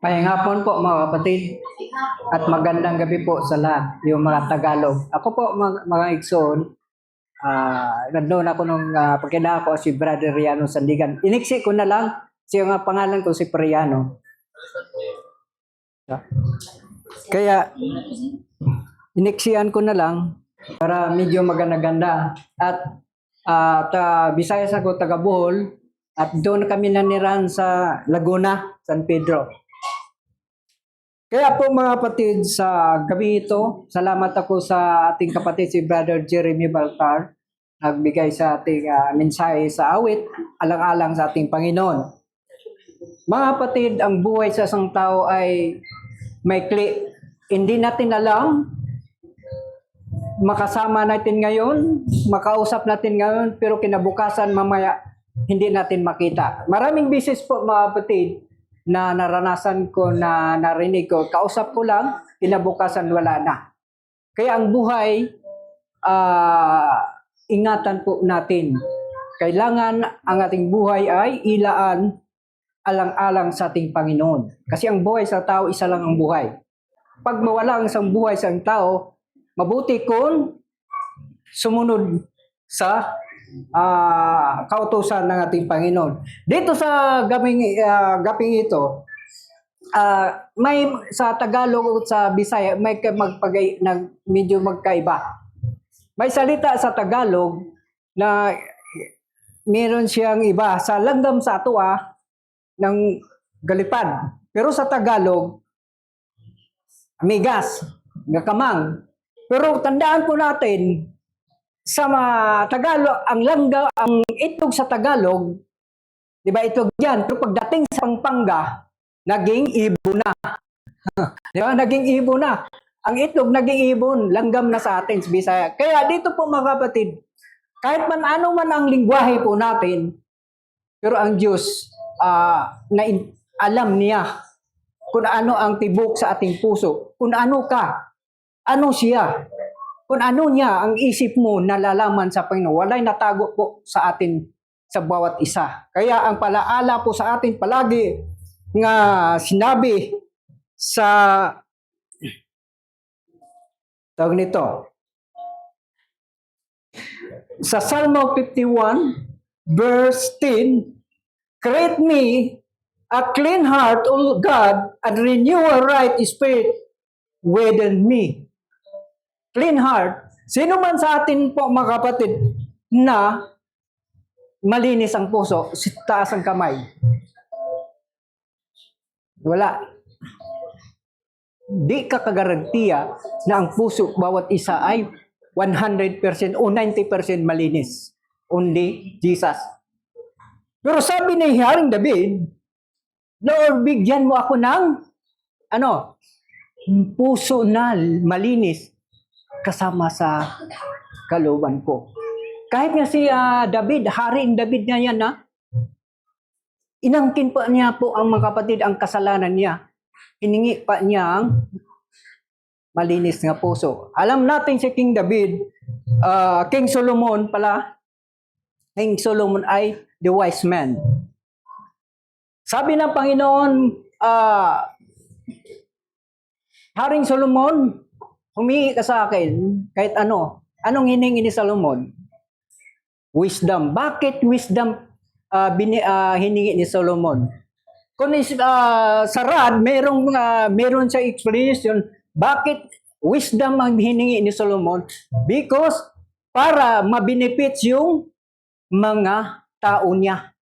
Ay hapon po mga kapatid at magandang gabi po sa lahat, yung mga Tagalog. Ako po mga Igsoon, nandun ako nung pagkina ako si Brother Riano Sandigan. Iniksi ko na lang, siya nga pangalan ko si Priano. Kaya iniksian ko na lang para medyo maganda-ganda. At Visayas ako, taga Bohol, at doon kami naniran sa Laguna, San Pedro. Kaya po mga kapatid, sa gabi ito, salamat ako sa ating kapatid si Brother Jeremy Baltar, nagbigay sa ating mensahe sa awit, alang-alang sa ating Panginoon. Mga kapatid, ang buhay sa isang tao ay maikli. Hindi natin alam, makasama natin ngayon, makausap natin ngayon, pero kinabukasan mamaya, hindi natin makita. Maraming bisis po mga kapatid, na naranasan ko, na narinig ko, kausap ko lang, kinabukasan wala na. Kaya ang buhay, ingatan po natin. Kailangan ang ating buhay ay ilaan alang-alang sa ating Panginoon. Kasi ang buhay sa tao, isa lang ang buhay. Pag mawala ang isang buhay sa tao, mabuti kung sumunod sa kautusan ng ating Panginoon. Dito sa gabing ito, may sa Tagalog at sa Bisaya may medyo magkaiba. May salita sa Tagalog na meron siyang iba sa langgam sa atua ng galipad. Pero sa Tagalog, amigas, gakamang. Pero tandaan po natin, sa Tagalog, ang itlog sa Tagalog, di ba itlog yan? Pero pagdating sa Pampanga, naging ibon na. Di ba? Naging ibon na. Ang itlog naging ibon, langgam na sa atin, sa Bisaya. Kaya dito po mga kapatid, kahit man ano man ang lingwahe po natin, pero ang Diyos, alam niya kung ano ang tibok sa ating puso. Kung ano ka, ano siya. Kung ano niya ang isip mo nalalaman sa Panginoon, walay natago po sa atin sa bawat isa. Kaya ang palaala po sa atin palagi nga sinabi sa tawag nito, sa Salmo 51 verse 10, create me a clean heart, O God, and renew a right spirit within me. Clean heart. Sino man sa atin po mga kapatid na malinis ang puso, taas ang kamay? Wala. Di ka kagarantiya na ang puso bawat isa ay 100% o 90% malinis. Only Jesus. Pero sabi ni Haring David, Lord, bigyan mo ako ng puso na malinis kasama sa kalooban ko. Kahit nga si David, Haring David na yan, inangkin pa niya po ang mga kapatid ang kasalanan niya. Hiningi pa niya ang malinis nga puso. Alam natin si King David, King Solomon pala, King Solomon ay the wise man. Sabi ng Panginoon, Haring Solomon, humingi ka sa akin kahit ano. Anong hiningi ni Solomon? Wisdom. Bakit wisdom hiningi ni Solomon? Kung sa rad, meron sa explanation, bakit wisdom ang hiningi ni Solomon? Because para mabenefits yung mga tao niya.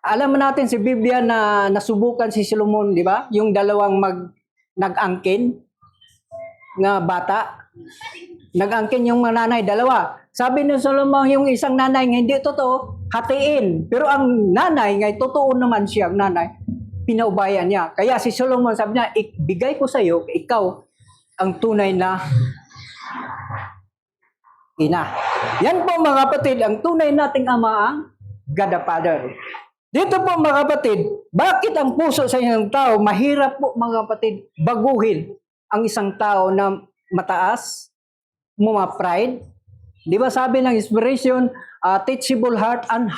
Alam natin sa Biblia na nasubukan si Solomon, di ba? Yung dalawang nag-angkin nga bata. Nag-angkin yung nanay, dalawa. Sabi ni Solomon, yung isang nanay nga hindi totoo, hatiin. Pero ang nanay nga, totoo naman siya, ang nanay, pinaubayan niya. Kaya si Solomon sabi niya, ibigay ko sa iyo, ikaw ang tunay na ina. Yan po mga kapatid, ang tunay nating ama ang God the Father. Dito po mga kapatid, bakit ang puso sa isang tao, mahirap po mga kapatid, baguhin ang isang tao na mataas, pride. Di ba sabi ng inspiration, teachable heart and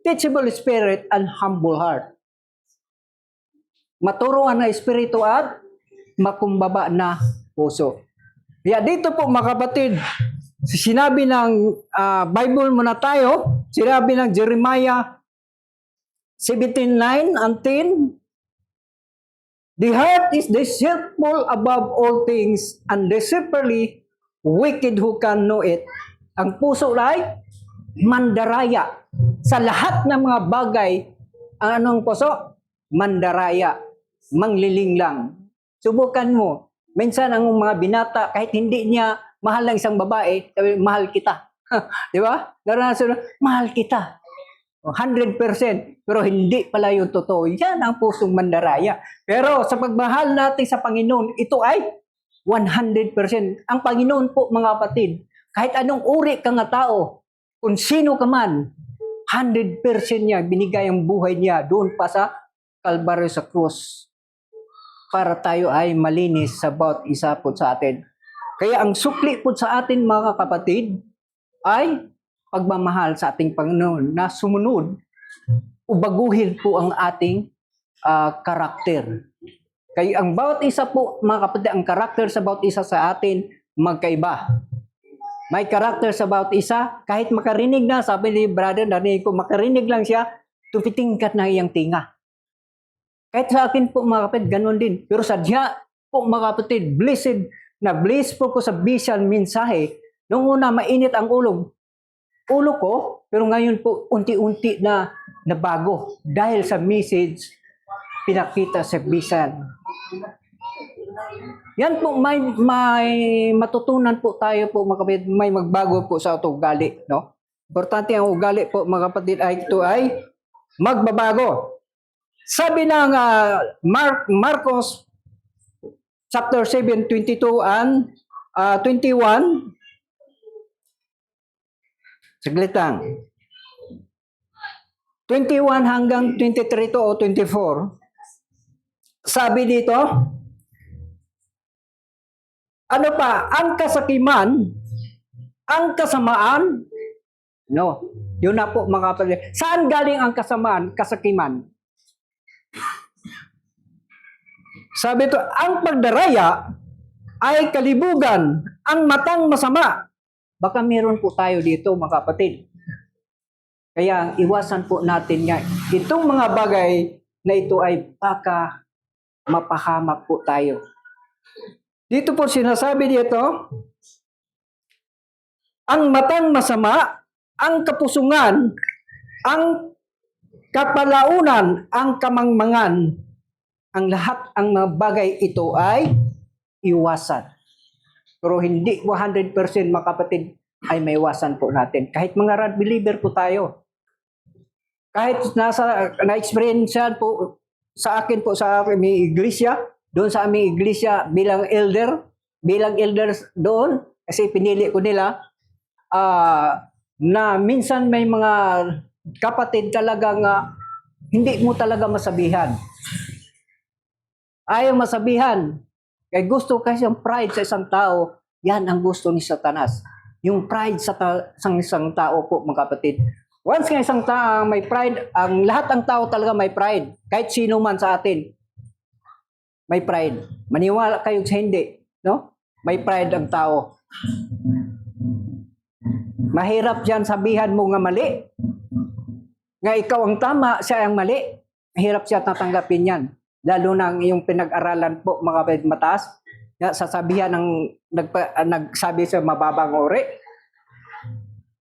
teachable spirit and humble heart. maturuan na espiritu at makumbaba na puso. Kaya dito po mga kapatid, sinabi ng Bible muna tayo, sinabi ng Jeremiah 17:9 and 10, the heart is deceitful above all things and deceitfully wicked, who can know it? Ang puso ay mandaraya. Sa lahat ng mga bagay, ang anong puso? Mandaraya. Mangliling lang. Subukan mo. Minsan ang mga binata, kahit hindi niya mahal ng isang babae, sabi, mahal kita. Di ba? Naranasan, mahal kita. 100%. Pero hindi pala yung totoo. Yan ang pusong mandaraya. Pero sa pagmahal natin sa Panginoon, ito ay 100%. Ang Panginoon po, mga kapatid, kahit anong uri ka nga tao, kung sino ka man, 100% niya, binigay ang buhay niya doon pa sa Kalbaryo sa krus para tayo ay malinis sa bawat isa po sa atin. Kaya ang sukli po sa atin, mga kapatid, ay pagmamahal sa ating Panginoon na sumunod o baguhin po ang ating karakter. Kaya ang bawat isa po, mga kapatid, ang karakter sa bawat isa sa atin magkaiba. May karakter sa bawat isa, kahit makarinig na, sabi ni brother, narinig ko, makarinig lang siya, tupitingkat na iyang tinga. Kahit sa akin po, mga kapatid, ganun din. Pero sadya po, mga kapatid, blessed po ko sa bisan mensahe. Noong una, mainit ang ulo ko, pero ngayon po, unti-unti na nabago. Dahil sa message, pinakita sa bisan. Yan po, may matutunan po tayo po, mga kapatid, may magbago po sa ugali, no? Importante ang ugali po, mga kapatid, ay ito ay magbabago. Sabi ng Marcos chapter 7, 22 and 21, saglit lang. 21 hanggang 23 to o 24. Sabi dito, ano pa? Ang kasakiman, ang kasamaan, no, yun na po mga kapatid. Saan galing ang kasamaan, kasakiman? Sabi ito, ang pagdaraya ay kalibugan, ang matang masama. Baka meron po tayo dito, mga kapatid. Kaya iwasan po natin nga. Itong mga bagay na ito ay baka mapahamak po tayo. Dito po sinasabi dito, ang matang masama, ang kapusungan, ang kapalaunan, ang kamangmangan, ang lahat ang mga bagay ito ay iwasan. Pero hindi 100% mga kapatid ay may iwasan po natin. Kahit mga rad believer po tayo. Kahit na-experience po sa akin po sa aming iglesia, doon sa aming iglesia bilang elders doon, kasi pinili ko nila, na minsan may mga kapatid talagang hindi mo talaga masabihan. Ayaw masabihan. Kaya gusto kasi yung pride sa isang tao, yan ang gusto ni Satanas. Yung pride sa isang tao po, mga kapatid. Once nga isang tao may pride, ang lahat ng tao talaga may pride. Kahit sino man sa atin, may pride. Maniwala kayo sa hindi, no? May pride ang tao. Mahirap diyan sabihan mo nga mali. Nga ikaw ang tama, siya ang mali. Mahirap siya tatanggapin yan. Lalo na yung pinag-aralan po, mga kapatid, mataas. Sasabihan ng nagsabi sa mababang uri,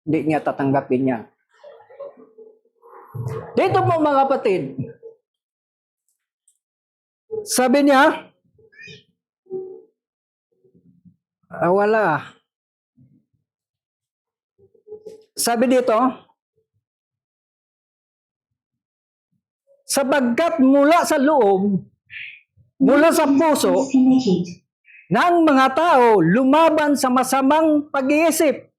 hindi niya tatanggapin yan. Dito po, mga kapatid, sabi niya, wala. Sabi dito, sabagkat mula sa loob, mula sa puso ng mga tao lumaban sa masamang pag-iisip,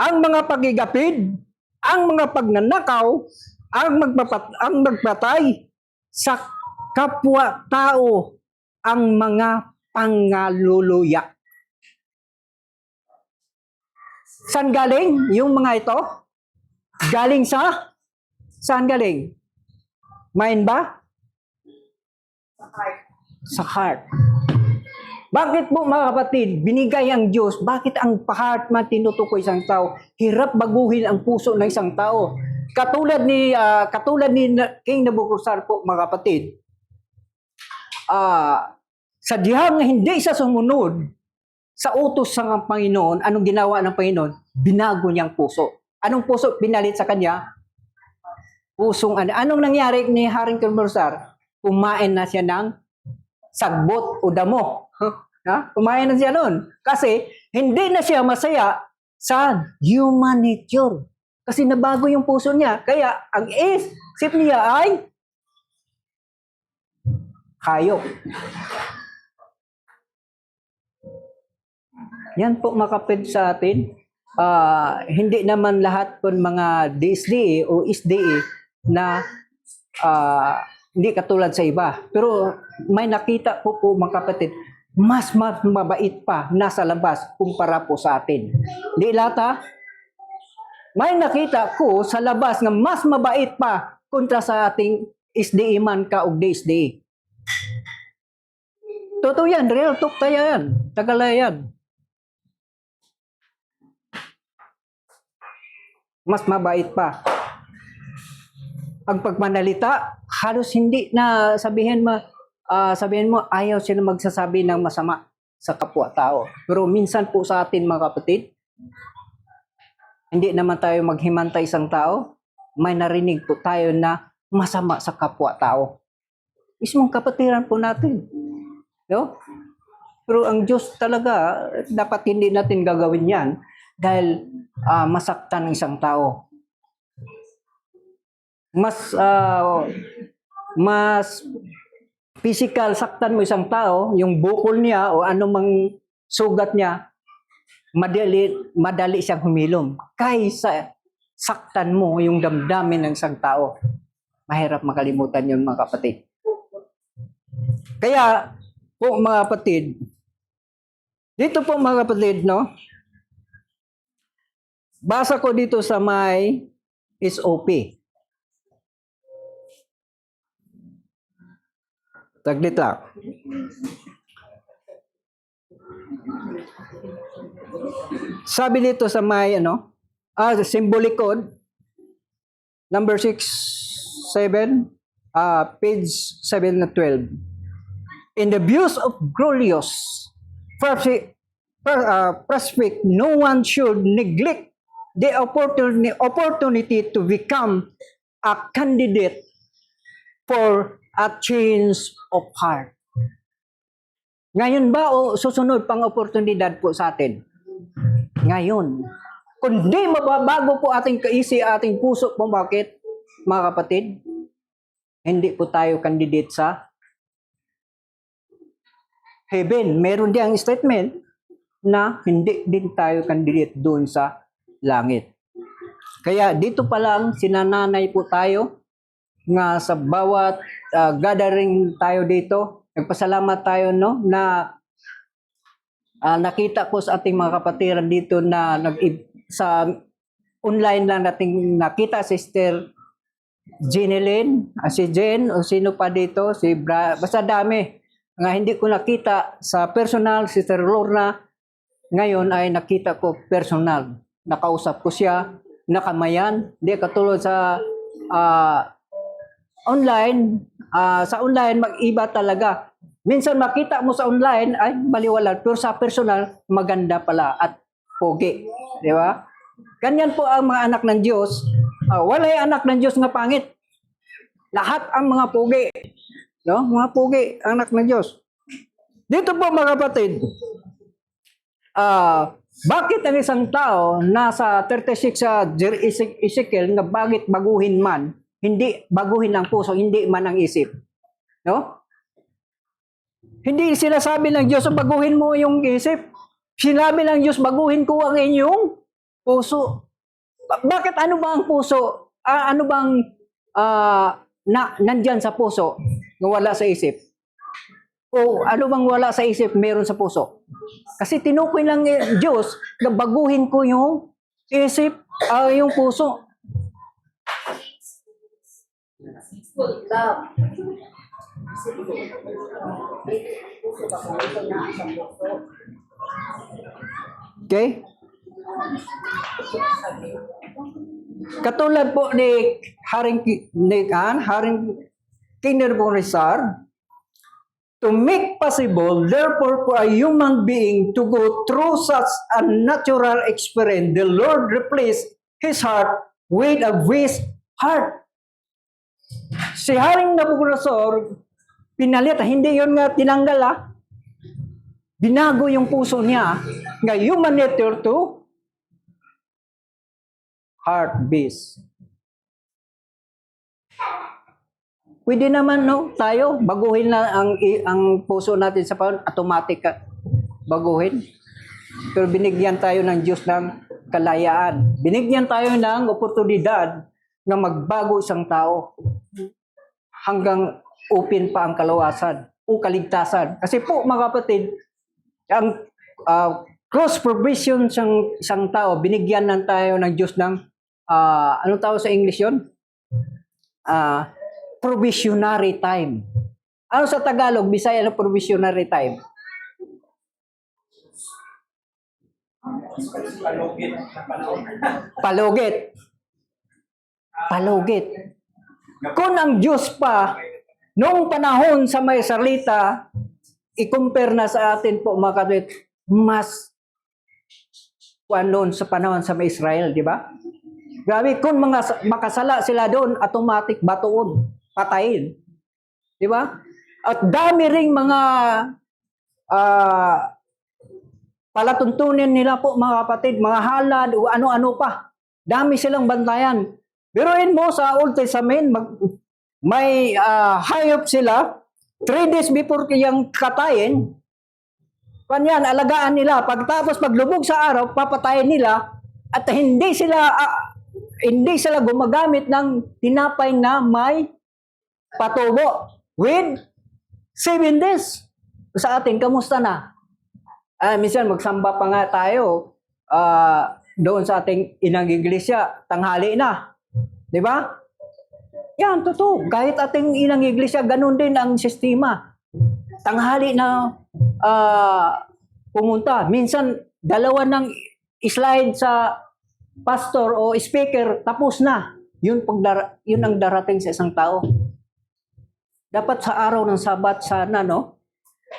ang mga pagigapid, ang mga pagnanakaw, ang magpatay sa kapwa-tao, ang mga pangaluluya. Saan galing yung mga ito? Galing saan galing? Mind ba? Sa heart. Bakit po mga kapatid, binigay ang Diyos, bakit ang heart man tinutukoy isang tao? Hirap baguhin ang puso ng isang tao. Katulad ni King Nebuchadnezzar po mga kapatid, sa dihang hindi siya sumunod sa utos ng Panginoon, anong ginawa ng Panginoon? Binago niyang puso. Anong puso pinalit sa kanya? Pusong ano. Anong nangyari ni Haring Nebuchadnezzar? Kumain na siya ng sagbot o damo. Ha? Kumain na siya noon. Kasi hindi na siya masaya sa human nature. Kasi nabago yung puso niya. Kaya ang isip niya ay hayop. Yan po makapid sa atin. Hindi naman lahat po mga DSDA o SDA na hindi katulad sa iba. Pero may nakita po mga kapatid, mas mabait pa nasa labas kumpara po sa atin. Di lata? May nakita ko sa labas na mas mabait pa kontra sa ating SDA man ka o DSDA. Totoo yan, real talk tayo yan. Tagala yan. Mas mabait pa. Ang pagmanalita, halos hindi na sabihin mo ayaw sila magsasabi ng masama sa kapwa-tao. Pero minsan po sa atin mga kapatid, hindi naman tayo maghimantay isang tao, may narinig po tayo na masama sa kapwa-tao. Mismong kapatiran po natin. No? Pero ang Diyos talaga, dapat hindi natin gagawin yan dahil masaktan ng isang tao. Mas physical, saktan mo isang tao, yung bukol niya o anumang sugat niya, madali siyang humilom. Kaysa saktan mo yung damdamin ng isang tao. Mahirap makalimutan yun mga kapatid. Kaya po mga kapatid, dito po mga kapatid, no? Basa ko dito sa may SOP. Taglit lang. Sabi dito sa may symbolic code number 67 page 7 na 12. In the views of glorious prospect, no one should neglect the opportunity to become a candidate for a change of heart. Ngayon ba o susunod pang oportunidad po sa atin? Ngayon. Kung di mababago po ating ating puso po, bakit? Mga kapatid, hindi po tayo candidate sa heaven. Meron diyang statement na hindi din tayo candidate doon sa langit. Kaya dito pa lang, sinananay po tayo nga sa bawat gathering tayo dito. Nagpasalamat tayo na nakita ko sa ating mga kapatiran dito na sa online lang nating nakita si Sister Jeneline, si Jen o sino pa dito, basta dami. Nga hindi ko nakita sa personal, Sister Lorna, ngayon ay nakita ko personal. Nakausap ko siya, nakamayan, hindi katulad sa online. Sa online, mag-iba talaga. Minsan makita mo sa online, ay baliwala. Pero sa personal, maganda pala at pogi. Di ba? Ganyan po ang mga anak ng Diyos. Walay anak ng Diyos nga pangit. Lahat ang mga pogi. No? Mga pogi, anak ng Diyos. Dito po mga kapatid, bakit ang isang tao nasa 36 sa Ezekiel na bakit baguhin man, hindi baguhin ang puso, hindi man ang isip. No? Hindi sinasabi ng Diyos, baguhin mo yung isip. Sinabi ng Diyos, baguhin ko ang inyong puso. Bakit ano ba ang puso? Ano bang nandyan sa puso na wala sa isip? O ano bang wala sa isip, meron sa puso? Kasi tinukoy lang Diyos na baguhin ko yung isip, yung puso. Okay? Katulad po ni Haring King Nebuchadnezzar, to make possible, therefore, for a human being to go through such a natural experience, the Lord replaced his heart with a wise heart. Si Haring Nebuchadnezzar, pinalit, hindi yun nga tinanggal, binago yung puso niya, nga human nature to heart base. Pwede naman, no, tayo, baguhin na ang puso natin sa Panginoon, automatic baguhin. Pero binigyan tayo ng Diyos ng kalayaan. Binigyan tayo ng oportunidad na magbago isang tao hanggang open pa ang kalawasan o kaligtasan. Kasi po, mga kapatid, ang cross provision isang tao, binigyan ng tayo ng Diyos ng, anong tawag sa English yun? Provisionary time. Ano sa Tagalog, Bisaya na provisionary time? Palugit. Palugit. Kung ang Diyos pa, noong panahon sa may salita, i-compare na sa atin po mga kapatid, mas noon sa panahon sa may Israel, di ba? Grabe, kung makasala sila doon, automatic batuon, patayin. Di ba? At dami ring mga palatuntunin nila po mga kapatid, mga halad o ano-ano pa. Dami silang bantayan. Biruin mo sa Old Testament, may hayop sila, 3 days before kayang katayin, kanyan, alagaan nila. Pagtapos paglubog sa araw, papatayin nila at hindi sila gumagamit ng tinapay na may patubo with 7 days. Sa atin, kamusta na? Minsan magsamba pa nga tayo doon sa ating inang iglesia, tanghali na. Di ba? Yan, totoo. Kahit ating inang iglesia, ganun din ang sistema. Tanghali na pumunta. Minsan, dalawa ng slide sa pastor o speaker, tapos na. Yun ang darating sa isang tao. Dapat sa araw ng Sabat sana, no?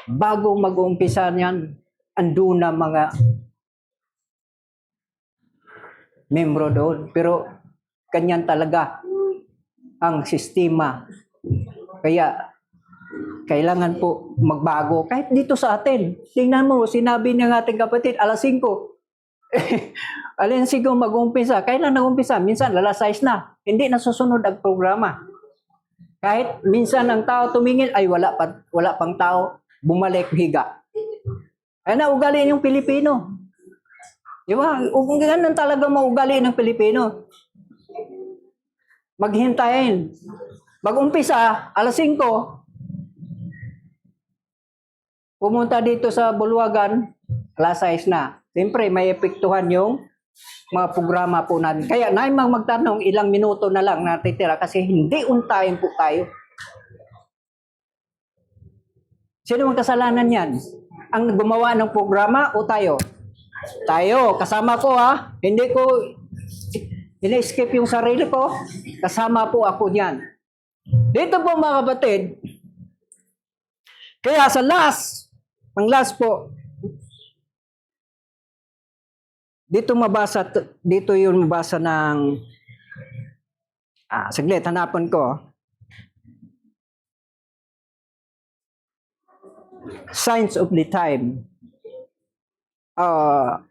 Bago mag-uumpisa niyan, ando na mga membro doon. Pero, kanyan talaga ang sistema. Kaya, kailangan po magbago. Kahit dito sa atin. Tingnan mo, sinabi ng ating kapatid, alas 5. Alas 5 mag-umpisa. Kailan nag-umpisa? Minsan, alas 6 na. Hindi nasusunod ang programa. Kahit minsan ang tao tumingin, ay wala pang tao, bumalik higa. Ay na, ugali yung Pilipino. Di ba? Ganun talaga maugali ng Pilipino. Maghintayin. Mag-umpisa, alas 5, pumunta dito sa Bulwagan, alas 6 na. Siyempre, may epektuhan yung mga programa po natin. Kaya naimang magtanong, ilang minuto na lang natitira kasi hindi untayin po tayo. Sino ang kasalanan yan? Ang gumawa ng programa o tayo? Tayo, kasama ko Hindi ko ini-skip yung sarili ko. Kasama po ako niyan. Dito po mga kapatid, kaya sa ang last po, dito yung mabasa ng, saglit, hanapan ko. Signs of the time. Our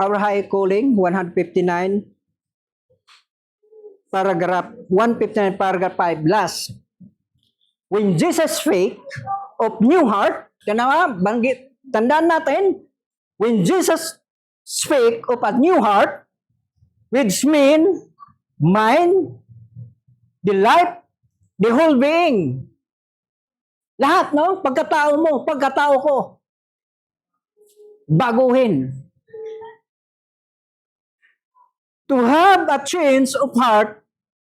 High Calling, 159, paragraph 159, paragraph 5, last. When Jesus spake of new heart, tandaan natin, when Jesus spake of a new heart, which mean mind, the life, the whole being. Lahat, no? Pagkatao mo, pagkatao ko. Baguhin. To have a change of heart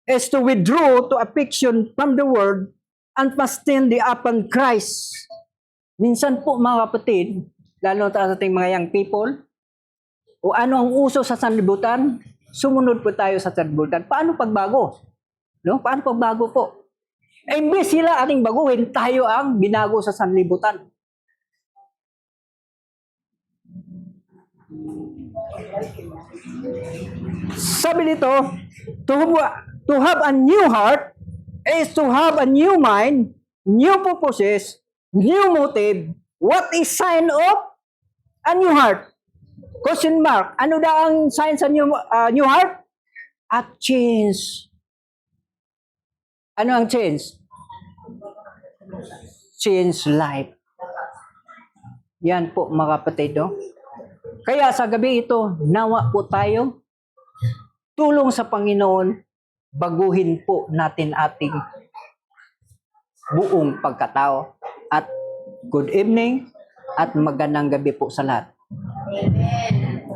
is to withdraw to affection from the world and pastindi upon Christ. Minsan po mga kapatid, lalo sa ating mga young people, o ano ang uso sa sanlibutan, sumunod po tayo sa sanlibutan. Paano pagbago? No? Paano pagbago po? Imbes sila ating baguhin, tayo ang binago sa sanlibutan. Sabi dito, to have a new heart is to have a new mind, new purposes, new motive. What is sign of a new heart? Question mark. Ano daw ang sign sa new heart? A change. Ano ang change? Change life. Yan po mga kapatid. No? Kaya sa gabi ito, nawa po tayo, tulong sa Panginoon, baguhin po natin ating buong pagkatao. At good evening at magandang gabi po sa lahat. Amen.